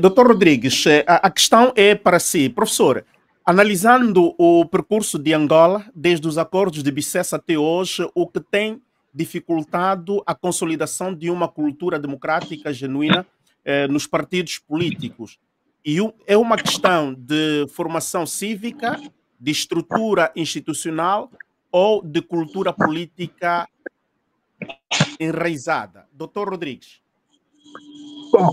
Doutor Rodrigues, a questão é para si. Professor, analisando o percurso de Angola, desde os acordos de Bicessa até hoje, o que tem dificultado a consolidação de uma cultura democrática genuína nos partidos políticos? É uma questão de formação cívica, de estrutura institucional ou de cultura política enraizada? Doutor Rodrigues. Bom,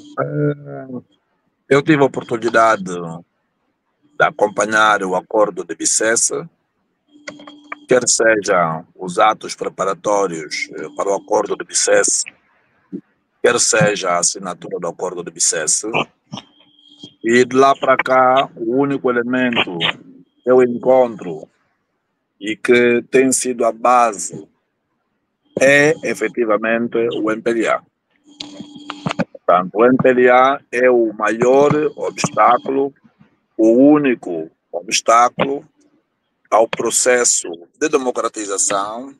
eu tive a oportunidade de acompanhar o acordo de Bicessa, quer sejam os atos preparatórios para o acordo de Bicessa, quer seja a assinatura do acordo de Bicessa. E de lá para cá, o único elemento que eu encontro e que tem sido a base é efetivamente o MPLA. Portanto, o MPLA é o maior obstáculo, o único obstáculo ao processo de democratização,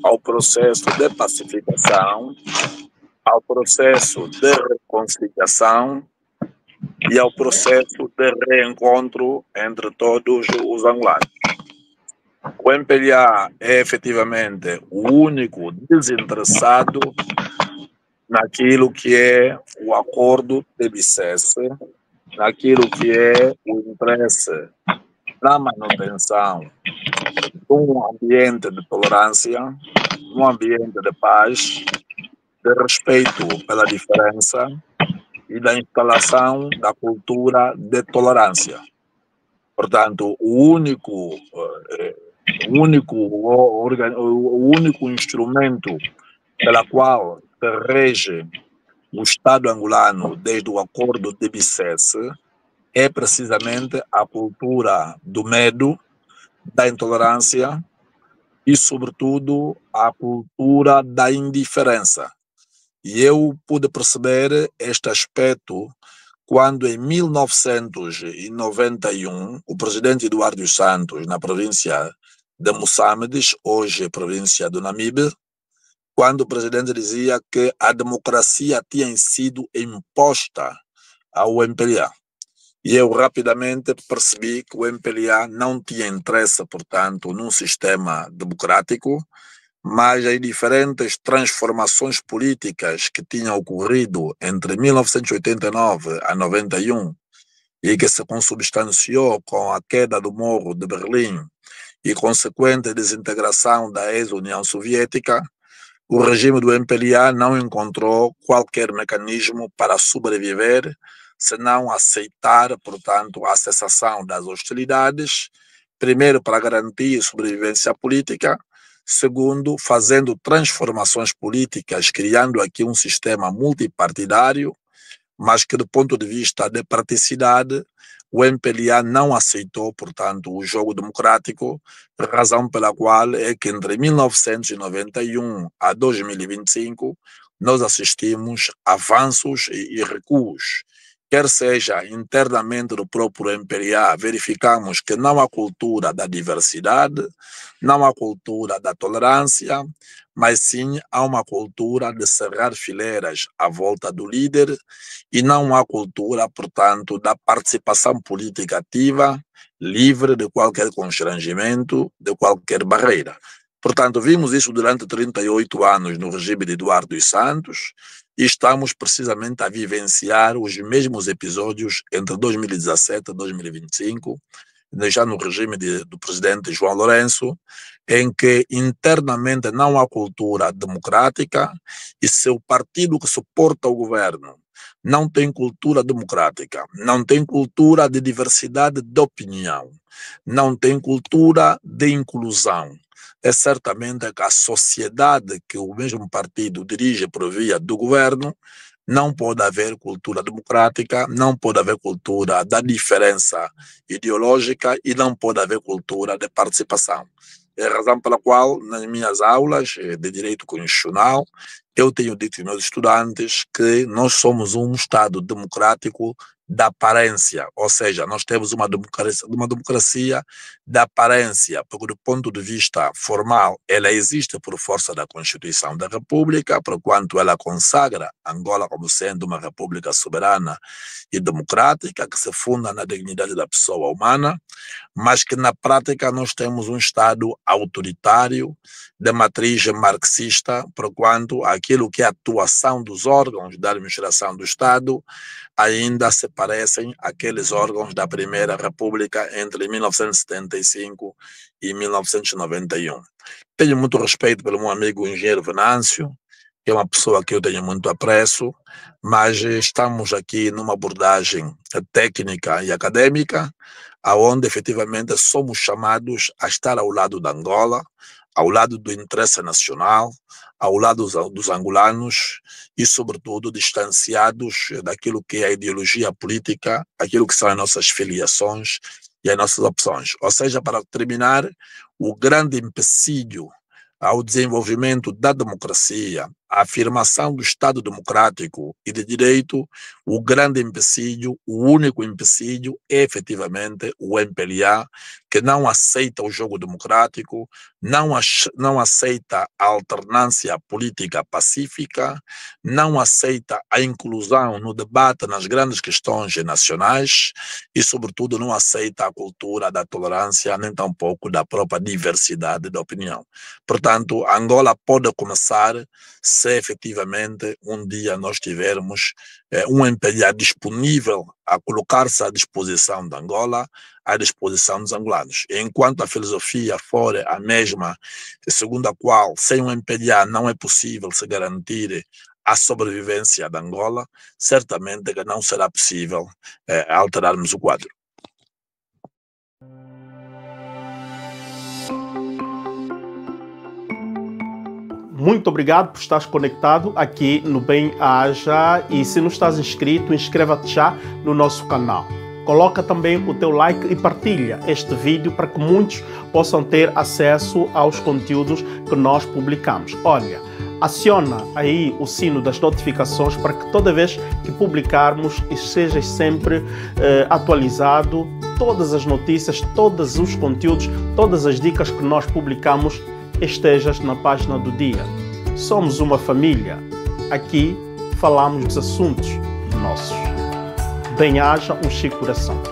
ao processo de pacificação, ao processo de reconciliação e ao processo de reencontro entre todos os angolanos. O MPLA é efetivamente o único desinteressado naquilo que é o acordo de Bicessa, naquilo que é o interesse na manutenção de um ambiente de tolerância, um ambiente de paz, de respeito pela diferença e da instalação da cultura de tolerância. Portanto, o único instrumento pela qual se rege o Estado angolano desde o acordo de Bicessa é precisamente a cultura do medo, da intolerância e, sobretudo, a cultura da indiferença. E eu pude perceber este aspecto quando, em 1991, o presidente Eduardo dos Santos, na província de Moçambique, hoje província do Namibe, quando o presidente dizia que a democracia tinha sido imposta ao MPLA. E eu rapidamente percebi que o MPLA não tinha interesse, portanto, num sistema democrático, mas as diferentes transformações políticas que tinham ocorrido entre 1989 a 91 e que se consubstanciou com a queda do Muro de Berlim e consequente desintegração da ex-União Soviética, o regime do MPLA não encontrou qualquer mecanismo para sobreviver, senão aceitar, portanto, a cessação das hostilidades, primeiro para garantir sobrevivência política, segundo, fazendo transformações políticas, criando aqui um sistema multipartidário, mas que do ponto de vista de praticidade, o MPLA não aceitou, portanto, o jogo democrático, razão pela qual é que entre 1991 a 2025 nós assistimos avanços e recuos. Quer seja internamente do próprio MPLA, verificamos que não há cultura da diversidade, não há cultura da tolerância, mas sim há uma cultura de cerrar fileiras à volta do líder e não há cultura, portanto, da participação política ativa, livre de qualquer constrangimento, de qualquer barreira. Portanto, vimos isso durante 38 anos no regime de Eduardo dos Santos e estamos precisamente a vivenciar os mesmos episódios entre 2017 e 2025, já no regime do presidente João Lourenço, em que internamente não há cultura democrática e seu partido que suporta o governo não tem cultura democrática, não tem cultura de diversidade de opinião, não tem cultura de inclusão. É certamente que a sociedade que o mesmo partido dirige por via do governo não pode haver cultura democrática, não pode haver cultura da diferença ideológica e não pode haver cultura de participação. É a razão pela qual, nas minhas aulas de Direito Constitucional, Eu tenho dito aos meus estudantes que nós somos um Estado democrático da aparência, ou seja, nós temos uma democracia da aparência, porque do ponto de vista formal ela existe por força da Constituição da República, porquanto ela consagra Angola como sendo uma república soberana e democrática, que se funda na dignidade da pessoa humana, mas que na prática nós temos um Estado autoritário, de matriz marxista, porquanto aquilo que é a atuação dos órgãos da administração do Estado ainda se parecem àqueles órgãos da Primeira República entre 1975 e 1991. Tenho muito respeito pelo meu amigo engenheiro Venâncio, que é uma pessoa que eu tenho muito apreço, mas estamos aqui numa abordagem técnica e acadêmica, aonde efetivamente somos chamados a estar ao lado da Angola, ao lado do interesse nacional, ao lado dos angolanos e, sobretudo, distanciados daquilo que é a ideologia política, aquilo que são as nossas filiações e as nossas opções. Ou seja, para terminar, o grande empecilho ao desenvolvimento da democracia, a afirmação do Estado democrático e de direito, o grande empecilho, o único empecilho é efetivamente o MPLA, que não aceita o jogo democrático, não aceita a alternância política pacífica, não aceita a inclusão no debate nas grandes questões nacionais e, sobretudo, não aceita a cultura da tolerância, nem tampouco da própria diversidade de opinião. Portanto, Angola pode começar se efetivamente um dia nós tivermos um MPLA disponível a colocar-se à disposição de Angola, à disposição dos angolanos. Enquanto a filosofia for a mesma, segundo a qual sem um MPLA não é possível se garantir a sobrevivência de Angola, certamente que não será possível alterarmos o quadro. Muito obrigado por estar conectado aqui no Bem-Aja, e se não estás inscrito, inscreva-te já no nosso canal. Coloca também o teu like e partilha este vídeo para que muitos possam ter acesso aos conteúdos que nós publicamos. Olha, aciona aí o sino das notificações para que toda vez que publicarmos estejas sempre atualizado, todas as notícias, todos os conteúdos, todas as dicas que nós publicamos estejas na página do dia. Somos uma família. Aqui falamos dos assuntos nossos. Bem-aja um Chico Coração.